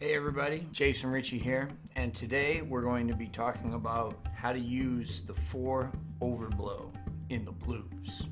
Hey everybody, Jason Ricci here, and today we're going to be talking about how to use the 4 overblow in the blues.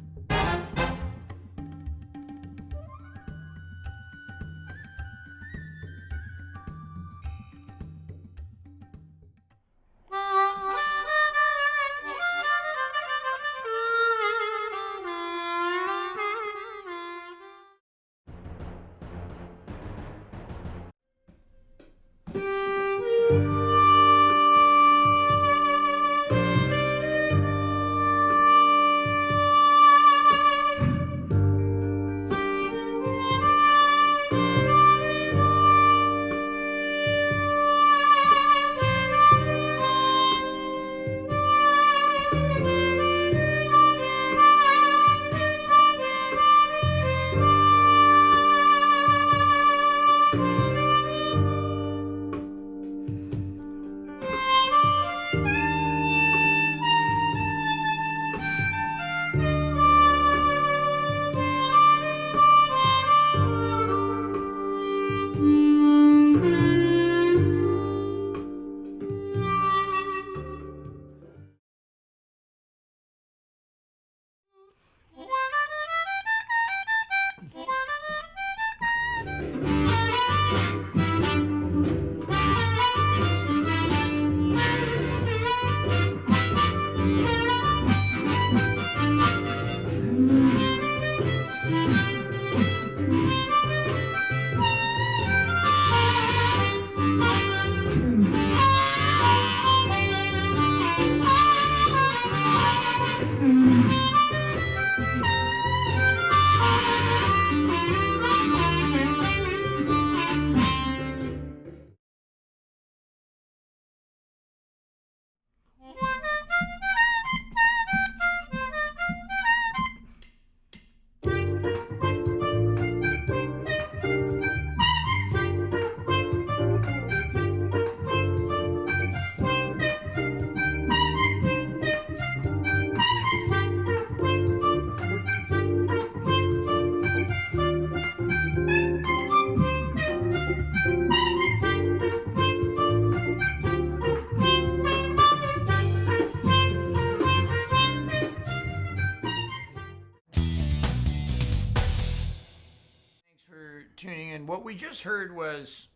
Tuning in. What we just heard was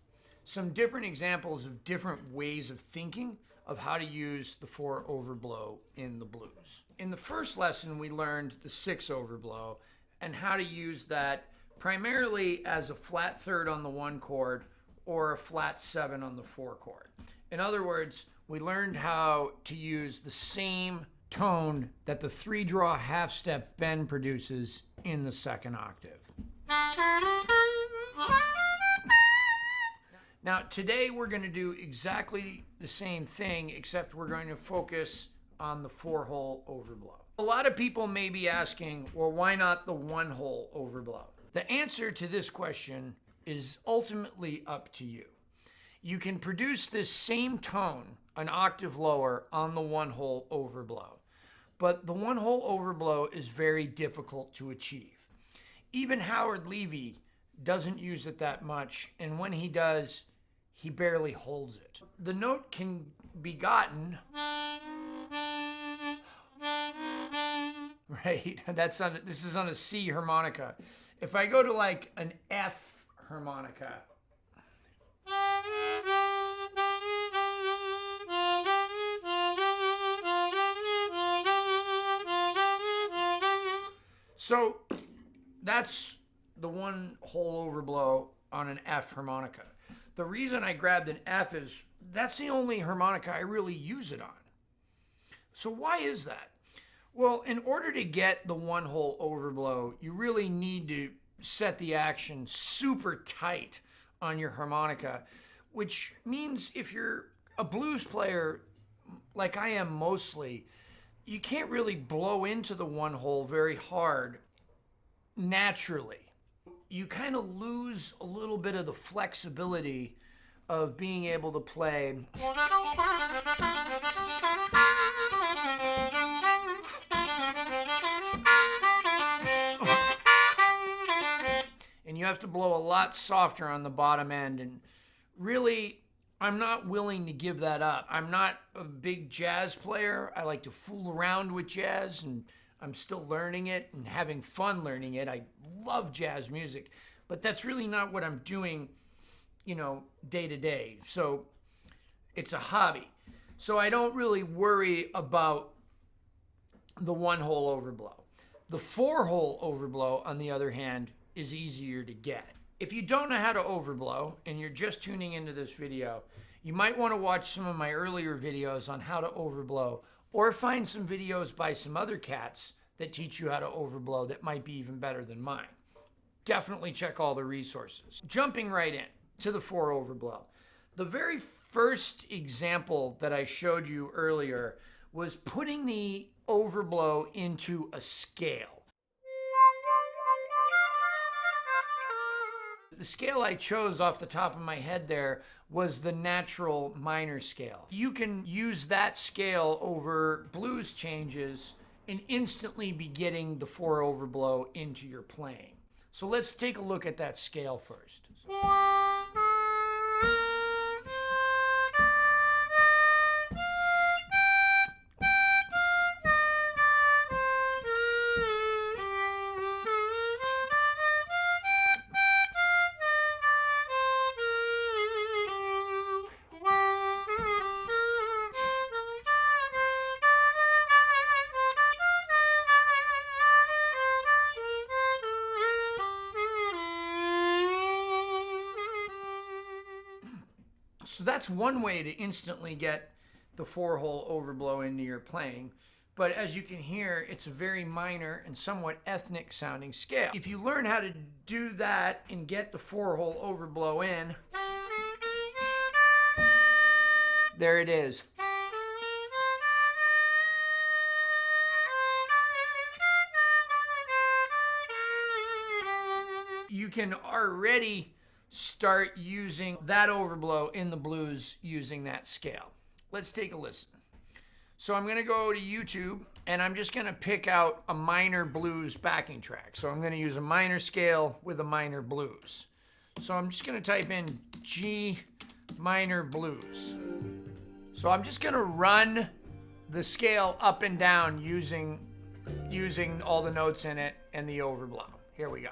some different examples of different ways of thinking of how to use the 4 overblow in the blues. In the first lesson, we learned the 6 overblow and how to use that primarily as a flat third on the 1 chord or a flat 7 on the 4 chord. In other words, we learned how to use the same tone that the 3-draw half-step bend produces in the 2nd octave. Now, today we're going to do exactly the same thing, except we're going to focus on the 4-hole overblow. A lot of people may be asking, well, why not the 1-hole overblow? The answer to this question is ultimately up to you. You can produce this same tone an octave lower on the 1-hole overblow, but the 1-hole overblow is very difficult to achieve. Even Howard Levy doesn't use it that much, and when he does, he barely holds it. The note can be gotten, right? This is on a C harmonica. If I go to like an F harmonica, so that's the 1-hole overblow on an F harmonica. The reason I grabbed an F is that's the only harmonica I really use it on. So why is that? Well, in order to get the 1-hole overblow, you really need to set the action super tight on your harmonica, which means if you're a blues player like I am mostly, you can't really blow into the 1-hole very hard naturally. You kind of lose a little bit of the flexibility of being able to play and you have to blow a lot softer on the bottom end, and really, I'm not willing to give that up. I'm not a big jazz player. I like to fool around with jazz, and I'm still learning it and having fun learning it. I love jazz music, but that's really not what I'm doing, day to day. So it's a hobby. So I don't really worry about the one-hole overblow. The four-hole overblow, on the other hand, is easier to get. If you don't know how to overblow and you're just tuning into this video, you might want to watch some of my earlier videos on how to overblow, or find some videos by some other cats that teach you how to overblow that might be even better than mine. Definitely check all the resources. Jumping right in to the four overblow. The very first example that I showed you earlier was putting the overblow into a scale. The scale I chose off the top of my head there was the natural minor scale. You can use that scale over blues changes and instantly be getting the four overblow into your playing. So let's take a look at that scale first. So that's one way to instantly get the four-hole overblow into your playing. But as you can hear, it's a very minor and somewhat ethnic sounding scale. If you learn how to do that and get the four-hole overblow in, there it is. You can already start using that overblow in the blues using that scale. Let's take a listen. So I'm going to go to YouTube and I'm just going to pick out a minor blues backing track. So I'm going to use a minor scale with a minor blues. So I'm just going to type in G Minor Blues. So I'm just going to run the scale up and down using all the notes in it and the overblow. Here we go.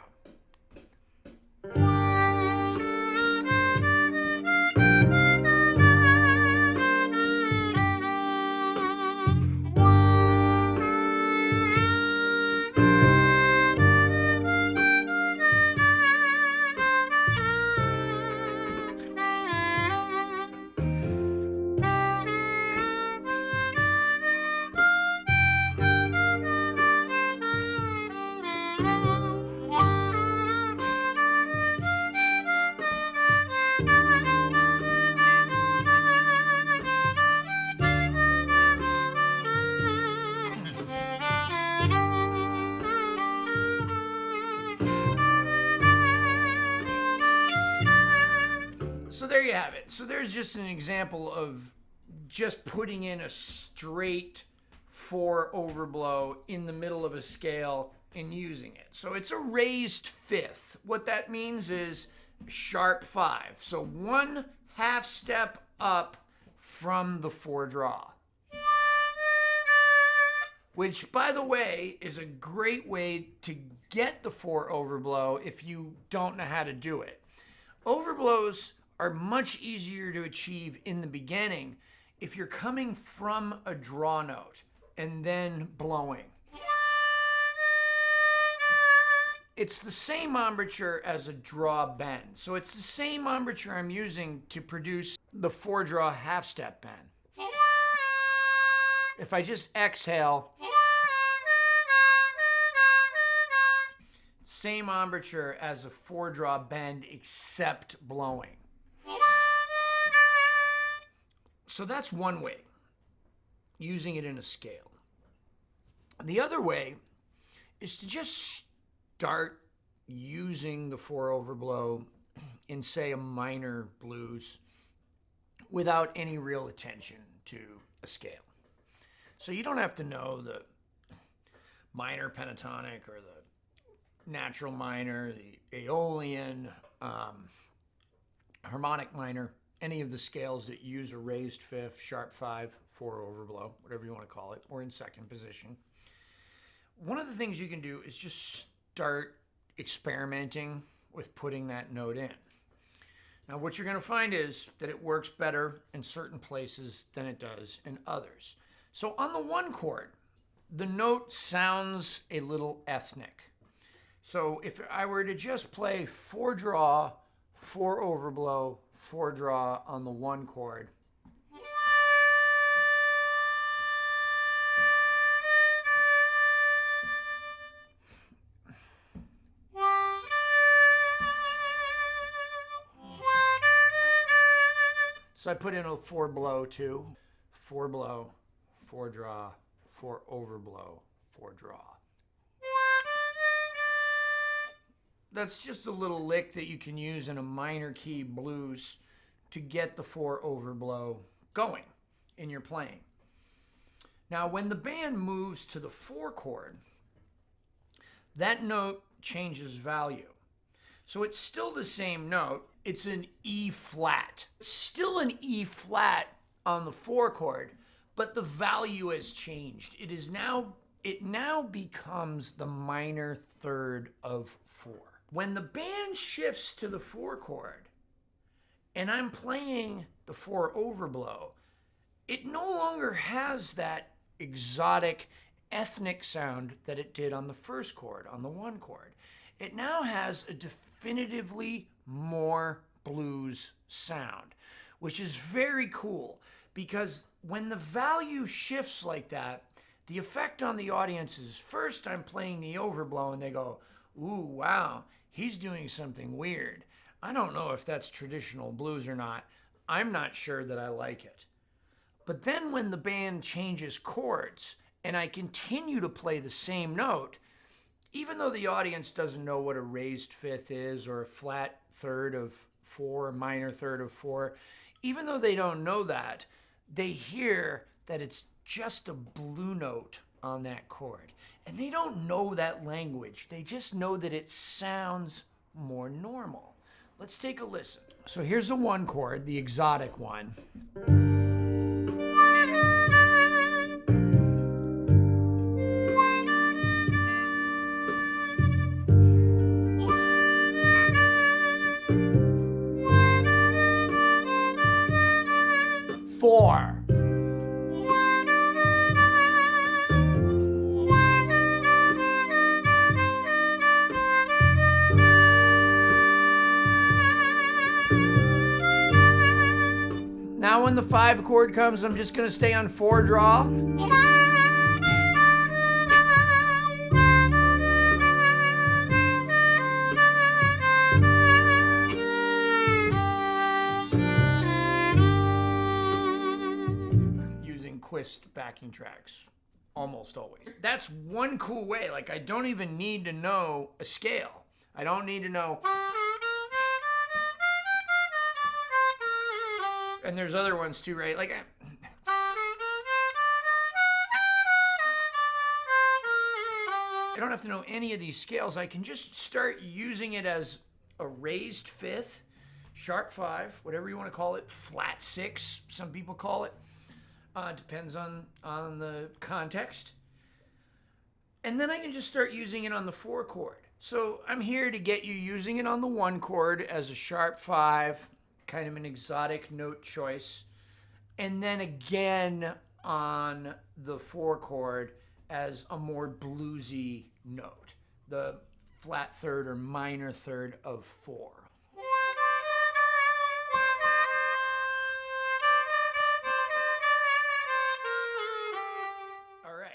So there you have it. So there's just an example of just putting in a straight four overblow in the middle of a scale and using it. So it's a raised fifth. What that means is sharp five. So one half step up from the four draw. Which, by the way, is a great way to get the four overblow if you don't know how to do it. Overblows are much easier to achieve in the beginning if you're coming from a draw note and then blowing. It's the same embouchure as a draw bend. So it's the same embouchure I'm using to produce the four draw half step bend. If I just exhale, same embouchure as a four draw bend except blowing. So that's one way, using it in a scale. The other way is to just start using the four overblow in, say, a minor blues without any real attention to a scale. So you don't have to know the minor pentatonic or the natural minor, the Aeolian, harmonic minor, any of the scales that use a raised fifth, sharp 5, 4 overblow, whatever you want to call it, or in second position. One of the things you can do is just start experimenting with putting that note in. Now, what you're going to find is that it works better in certain places than it does in others. So on the 1 chord, the note sounds a little ethnic. So if I were to just play 4 draw, 4 overblow, 4 draw on the 1 chord, so I put in a 4 blow too. 4 blow, 4 draw, 4 overblow, 4 draw. That's just a little lick that you can use in a minor key blues to get the 4 overblow going in your playing. Now, when the band moves to the 4 chord, that note changes value. So it's still the same note. It's an E flat. It's still an E flat on the 4 chord, but the value has changed. It now becomes the minor third of 4. When the band shifts to the 4 chord and I'm playing the 4 overblow, it no longer has that exotic ethnic sound that it did on the 1st chord, on the 1 chord. It now has a definitively more blues sound, which is very cool because when the value shifts like that, the effect on the audience is first I'm playing the overblow and they go, ooh, wow, he's doing something weird. I don't know if that's traditional blues or not. I'm not sure that I like it. But then when the band changes chords and I continue to play the same note, even though the audience doesn't know what a raised fifth is or a flat third of 4, a minor third of 4, even though they don't know that, they hear that it's just a blue note on that chord. And they don't know that language. They just know that it sounds more normal. Let's take a listen. So here's the 1 chord, the exotic one. Four. Now when the 5 chord comes, I'm just going to stay on 4 draw. Using Quist backing tracks, almost always. That's one cool way. Like, I don't even need to know a scale. I don't need to know. And there's other ones too, right? Like, I don't have to know any of these scales. I can just start using it as a raised fifth, sharp 5, whatever you want to call it, flat 6, some people call it. Depends on the context. And then I can just start using it on the 4 chord. So I'm here to get you using it on the 1 chord as a sharp 5, kind of an exotic note choice, and then again on the 4 chord as a more bluesy note, the flat third or minor third of 4. All right.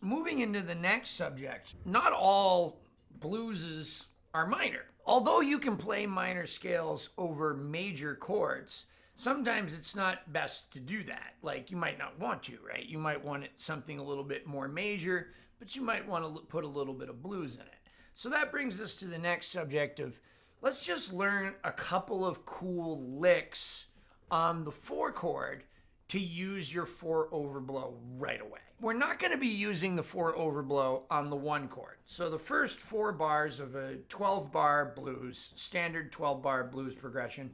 Moving into the next subject, not all blueses are minor. Although you can play minor scales over major chords, sometimes it's not best to do that. Like, you might not want to, right? You might want it something a little bit more major, but you might want to put a little bit of blues in it. So that brings us to the next subject of, let's just learn a couple of cool licks on the 4 chord to use your 4 overblow right away. We're not going to be using the 4 overblow on the 1 chord. So the first 4 bars of a 12-bar blues, standard 12-bar blues progression,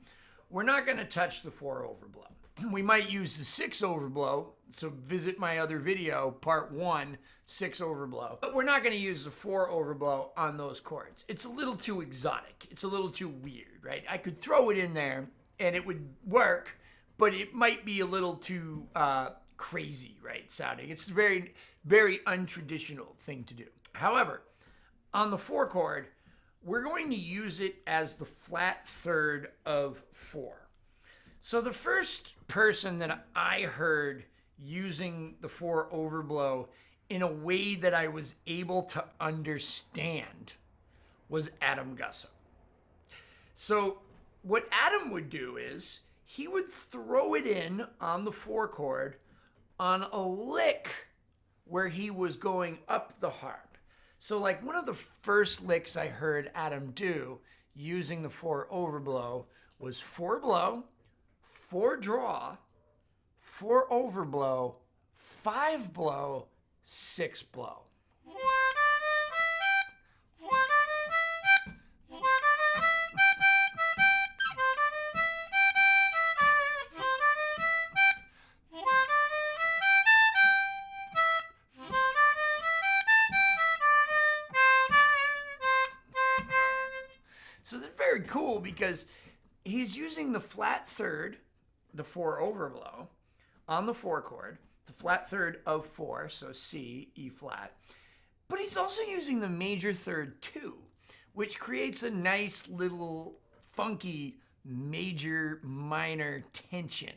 we're not going to touch the 4 overblow. We might use the 6 overblow, so visit my other video, part 1, 6 overblow. But we're not going to use the 4 overblow on those chords. It's a little too exotic. It's a little too weird, right? I could throw it in there and it would work, but it might be a little too crazy, right, sounding. It's a very, very untraditional thing to do. However, on the 4 chord, we're going to use it as the flat third of 4. So the first person that I heard using the 4 overblow in a way that I was able to understand was Adam Gussow. So what Adam would do is he would throw it in on the 4 chord on a lick where he was going up the harp. So like one of the first licks I heard Adam do using the 4 overblow was 4 blow, 4 draw, 4 overblow, 5 blow, 6 blow. So they're very cool because he's using the flat third, the 4 overblow, on the 4 chord, the flat third of 4, so C, E flat. But he's also using the major third too, which creates a nice little funky major minor tension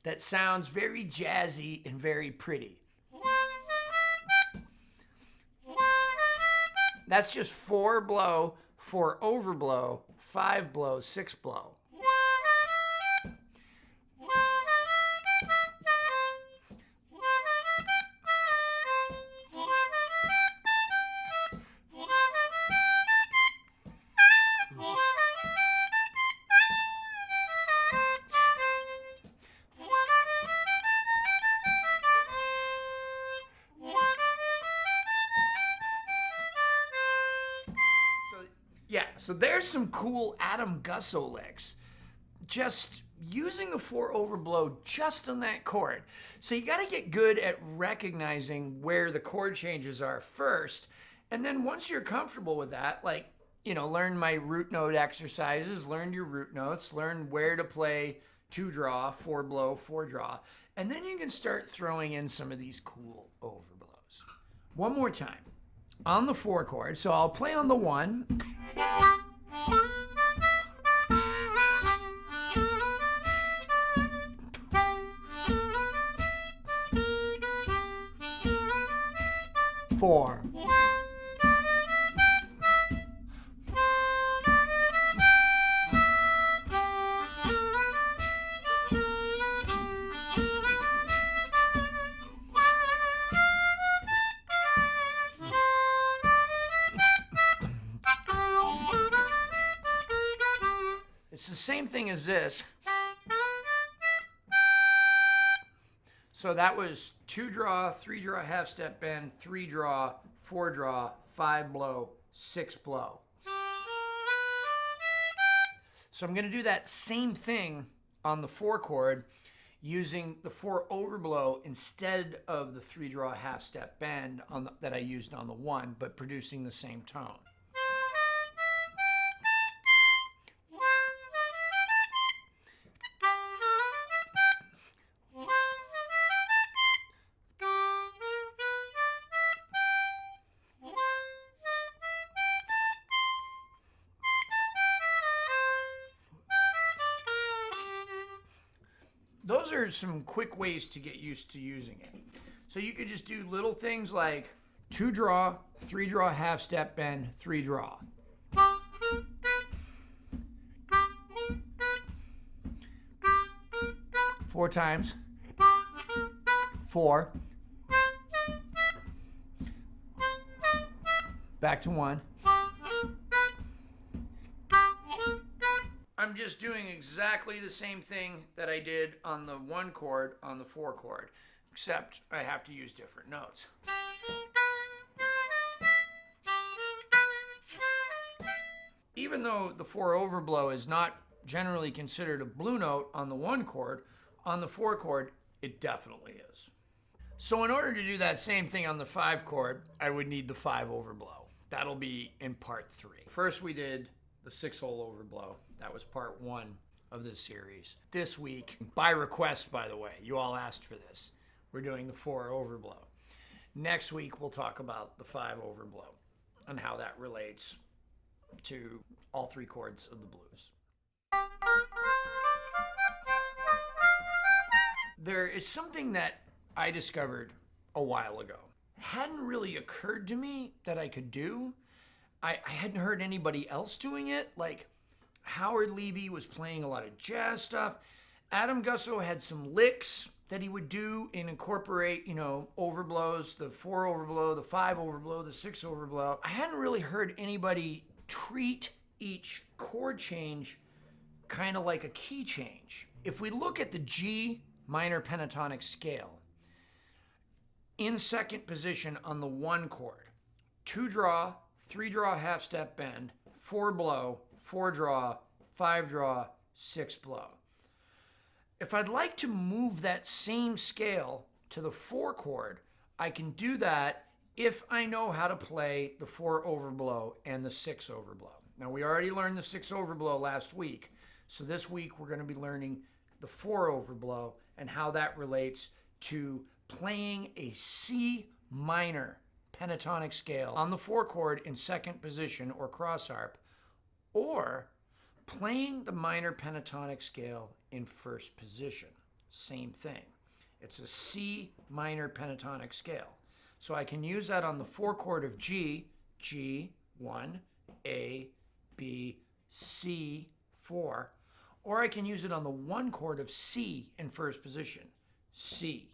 that sounds very jazzy and very pretty. That's just 4 blow, 4 overblow, 5 blow, 6 blow. So there's some cool Adam Gussow licks. Just using the 4 overblow just on that chord. So you got to get good at recognizing where the chord changes are first. And then once you're comfortable with that, like, you know, learn my root note exercises, learn your root notes, learn where to play 2 draw, 4 blow, 4 draw. And then you can start throwing in some of these cool overblows. One more time. On the 4 chord, so I'll play on the 1. Four. It's the same thing as this. So that was 2 draw, 3 draw half step bend, 3 draw, 4 draw, 5 blow, 6 blow. So I'm going to do that same thing on the 4 chord using the 4 overblow instead of the 3 draw half step bend that I used on the 1, but producing the same tone. Those are some quick ways to get used to using it. So you could just do little things like 2 draw, 3 draw half step bend, 3 draw. Four times. 4. Back to 1. I'm just doing exactly the same thing that I did on the 1 chord on the 4 chord, except I have to use different notes. Even though the 4 overblow is not generally considered a blue note on the 1 chord, on the 4 chord, it definitely is. So in order to do that same thing on the 5 chord, I would need the 5 overblow. That'll be in part 3. First we did the 6-hole overblow. That was part 1 of this series. This week, by request by the way, you all asked for this, we're doing the 4 overblow. Next week we'll talk about the 5 overblow and how that relates to all 3 chords of the blues. There is something that I discovered a while ago. Hadn't really occurred to me that I could do. I hadn't heard anybody else doing it. Like Howard Levy was playing a lot of jazz stuff. Adam Gussow had some licks that he would do and incorporate, overblows, the 4 overblow, the 5 overblow, the 6 overblow. I hadn't really heard anybody treat each chord change kind of like a key change. If we look at the G Minor Pentatonic scale, in second position on the 1 chord, 2 draw, 3 draw half step bend, 4 blow, 4 draw, 5 draw, 6 blow. If I'd like to move that same scale to the 4 chord, I can do that if I know how to play the 4 overblow and the 6 overblow. Now we already learned the 6 overblow last week, so this week we're going to be learning the 4 overblow and how that relates to playing a C minor pentatonic scale on the 4 chord in second position or cross harp, or playing the minor pentatonic scale in first position. Same thing. It's a C minor pentatonic scale. So I can use that on the 4 chord of G, G1, A, B, C, 4, or I can use it on the 1 chord of C in first position, C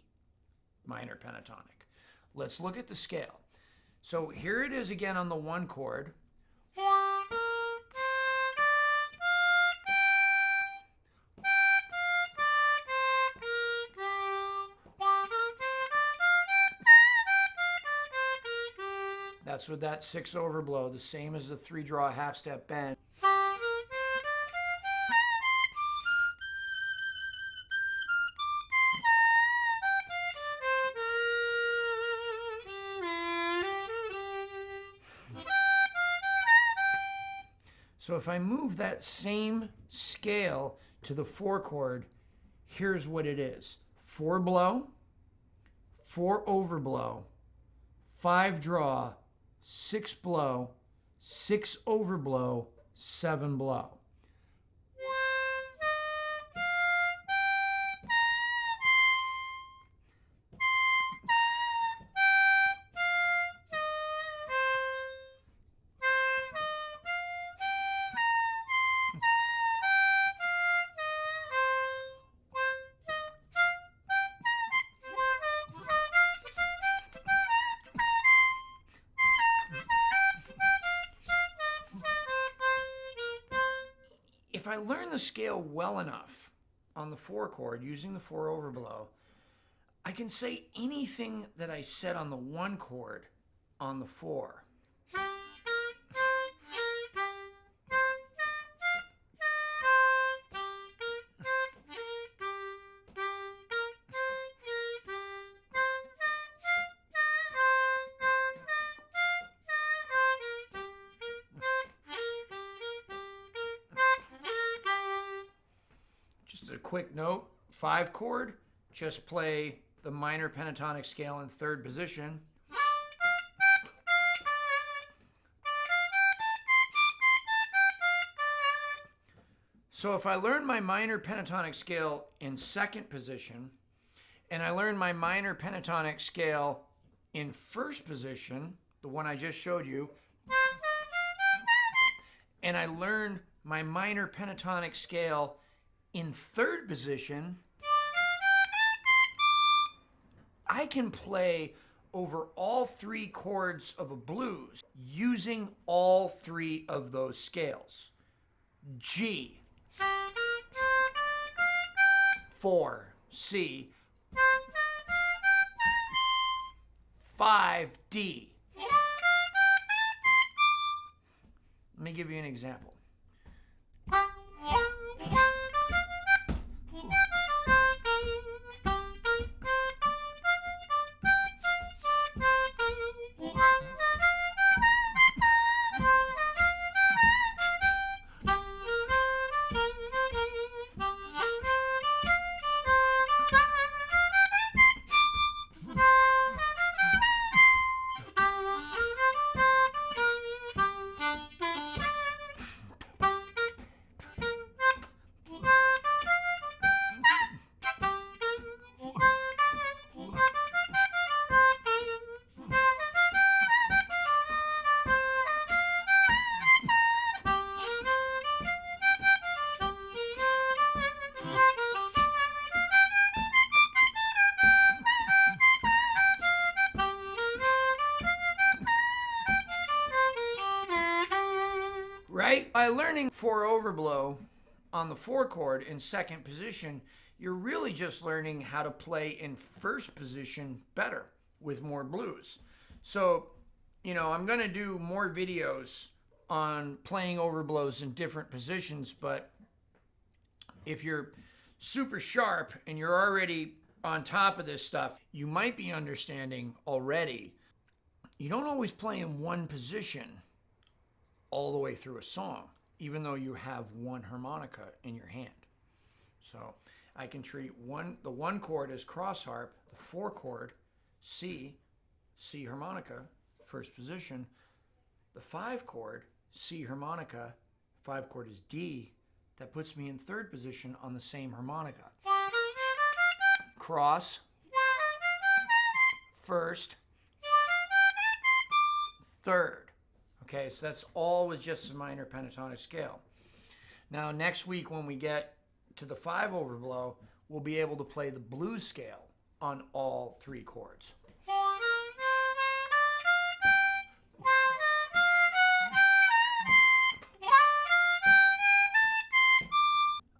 minor pentatonic. Let's look at the scale. So here it is again on the 1 chord. That's with that 6 overblow, the same as the 3 draw half step bend. So if I move that same scale to the 4 chord, here's what it is. 4 blow, 4 overblow, 5 draw, 6 blow, 6 overblow, 7 blow. If I learn the scale well enough on the 4 chord using the 4 overblow, I can say anything that I said on the 1 chord on the 4. Just a quick note, 5 chord, just play the minor pentatonic scale in third position. So if I learn my minor pentatonic scale in second position, and I learn my minor pentatonic scale in first position, the one I just showed you, and I learn my minor pentatonic scale in third position, I can play over all 3 chords of a blues using all 3 of those scales. G, 4, C, 5, D. Let me give you an example. Right? By learning 4 overblow on the 4 chord in second position, you're really just learning how to play in first position better with more blues. So, you know, I'm going to do more videos on playing overblows in different positions, but if you're super sharp and you're already on top of this stuff, you might be understanding already you don't always play in one position all the way through a song, even though you have one harmonica in your hand. So I can treat the 1 chord as cross harp, the 4 chord, C harmonica, first position, the 5 chord, C harmonica, 5 chord is D, that puts me in third position on the same harmonica. Cross, first, third. Okay, so that's all with just a minor pentatonic scale. Now, next week when we get to the 5 overblow, we'll be able to play the blues scale on all 3 chords.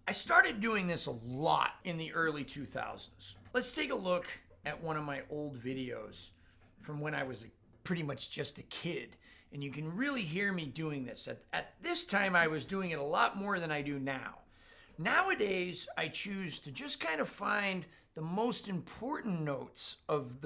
I started doing this a lot in the early 2000s. Let's take a look at one of my old videos from when I was pretty much just a kid. And you can really hear me doing this. At this time, I was doing it a lot more than I do now. Nowadays, I choose to just kind of find the most important notes of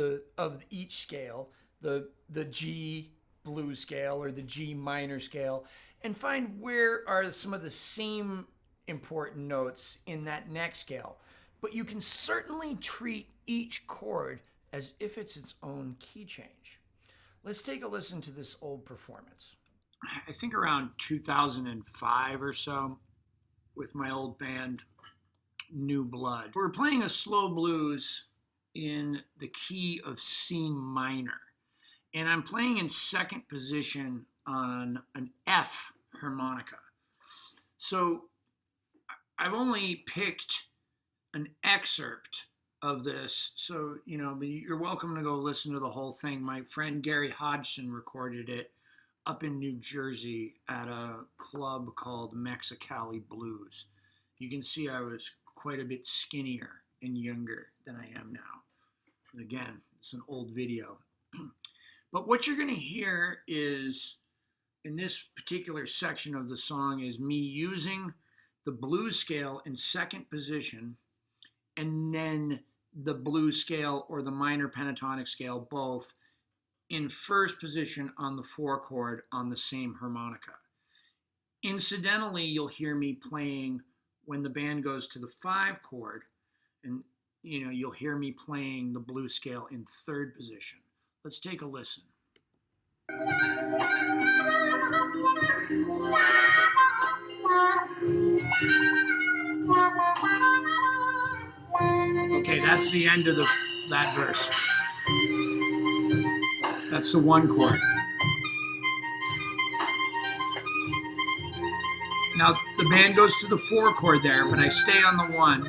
each scale, the G blues scale or the G minor scale, and find where are some of the same important notes in that next scale. But you can certainly treat each chord as if it's its own key change. Let's take a listen to this old performance. I think around 2005 or so with my old band, New Blood. We're playing a slow blues in the key of C minor. And I'm playing in second position on an F harmonica. So I've only picked an excerpt of this, so you're welcome to go listen to the whole thing. My friend Gary Hodgson recorded it up in New Jersey at a club called Mexicali Blues. You can see I was quite a bit skinnier and younger than I am now. And again, it's an old video. But what you're going to hear is, in this particular section of the song, is me using the blues scale in second position, and then the blues scale or the minor pentatonic scale both in first position on the 4 chord on the same harmonica. Incidentally, you'll hear me playing when the band goes to the 5 chord, and you'll hear me playing the blues scale in third position. Let's take a listen. Okay, that's the end of that verse. That's the 1 chord. Now, the band goes to the 4 chord there, but I stay on the 1.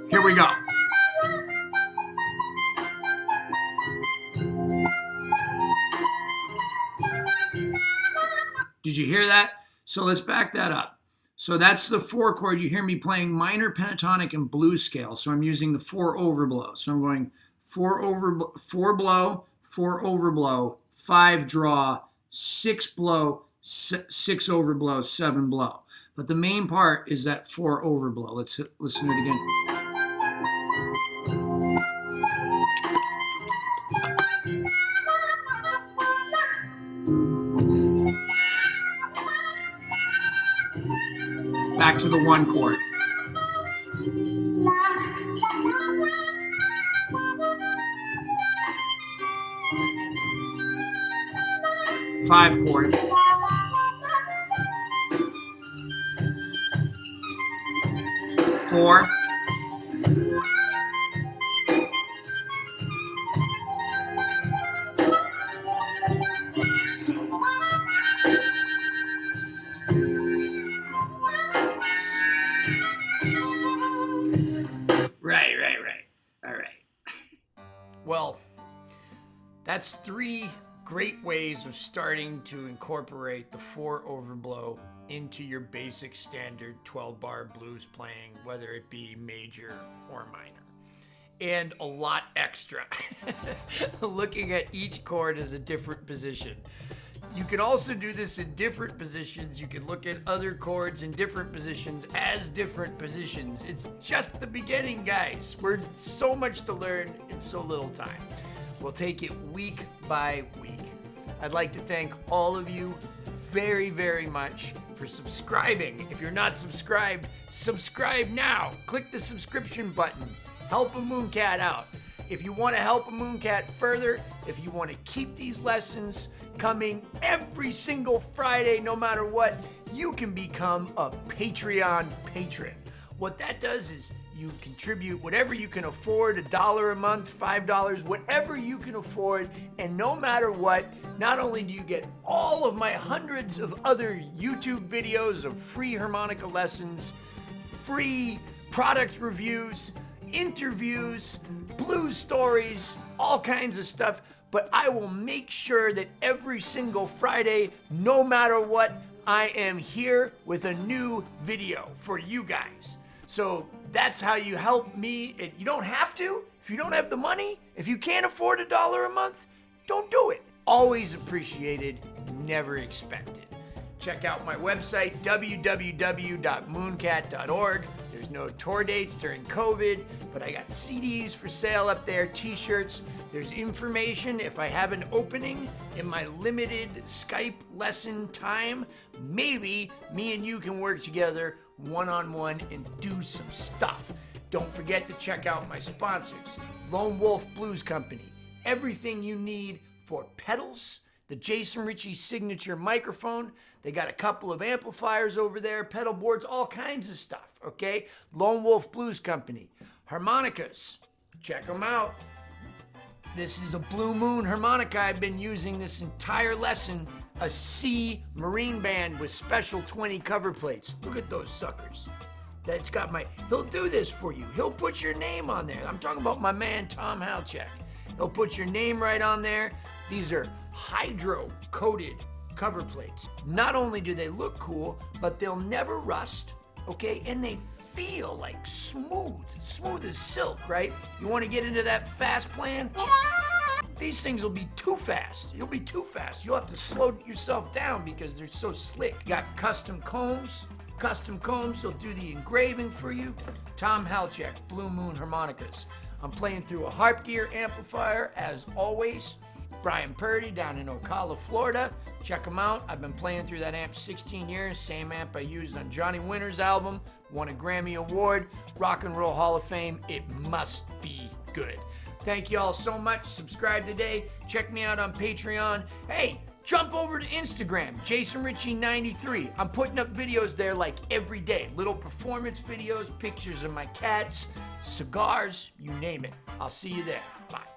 Here we go. Did you hear that? So let's back that up. So that's the 4 chord. You hear me playing minor pentatonic and blues scale. So I'm using the 4 overblows. So I'm going 4 blow, 4 overblow, 5 draw, 6 blow, 6 overblow, 7 blow. But the main part is that 4 overblow. Let's listen to it again. Back to the 1 chord. Five chord. Four. Right. All right. Well, that's 3 great ways of starting to incorporate the 4 overblow into your basic standard 12-bar blues playing, whether it be major or minor. And a lot extra. Looking at each chord as a different position. You can also do this in different positions. You can look at other chords in different positions as different positions. It's just the beginning, guys. We're so much to learn in so little time. We'll take it week by week. I'd like to thank all of you very, very much for subscribing. If you're not subscribed, subscribe now. Click the subscription button. Help a Mooncat out. If you want to help a Mooncat further, if you want to keep these lessons coming every single Friday, no matter what, you can become a Patreon patron. What that does is you contribute whatever you can afford, $1 a month, $5, whatever you can afford, and no matter what, not only do you get all of my hundreds of other YouTube videos of free harmonica lessons, free product reviews, interviews, blues stories, all kinds of stuff, but I will make sure that every single Friday, no matter what, I am here with a new video for you guys. So that's how you help me. You don't have to. If you don't have the money, if you can't afford $1 a month, don't do it. Always appreciated, never expected. Check out my website, www.mooncat.org. There's no tour dates during COVID, but I got CDs for sale up there, t-shirts. There's information if I have an opening in my limited Skype lesson time. Maybe me and you can work together one-on-one and do some stuff. Don't forget to check out my sponsors, Lone Wolf Blues Company. Everything you need for pedals, the Jason Ricci signature microphone. They got a couple of amplifiers over there, pedal boards, all kinds of stuff, okay? Lone Wolf Blues Company. Harmonicas, check them out. This is a Blue Moon harmonica I've been using this entire lesson. A C marine band with special 20 cover plates. Look at those suckers. That's got he'll do this for you. He'll put your name on there. I'm talking about my man, Tom Halchek. He'll put your name right on there. These are hydro-coated cover plates. Not only do they look cool, but they'll never rust, okay? And they feel like smooth as silk, right? You want to get into that fast playing? These things will be too fast. You'll be too fast. You'll have to slow yourself down because they're so slick. You got custom combs. They'll do the engraving for you. Tom Halchek, Blue Moon Harmonicas. I'm playing through a Harp gear amplifier, as always. Brian Purdy down in Ocala, Florida. Check him out. I've been playing through that amp 16 years. Same amp I used on Johnny Winter's album. Won a Grammy Award. Rock and Roll Hall of Fame. It must be good. Thank you all so much. Subscribe today. Check me out on Patreon. Hey, jump over to Instagram, JasonRicci93. I'm putting up videos there like every day. Little performance videos, pictures of my cats, cigars, you name it. I'll see you there. Bye.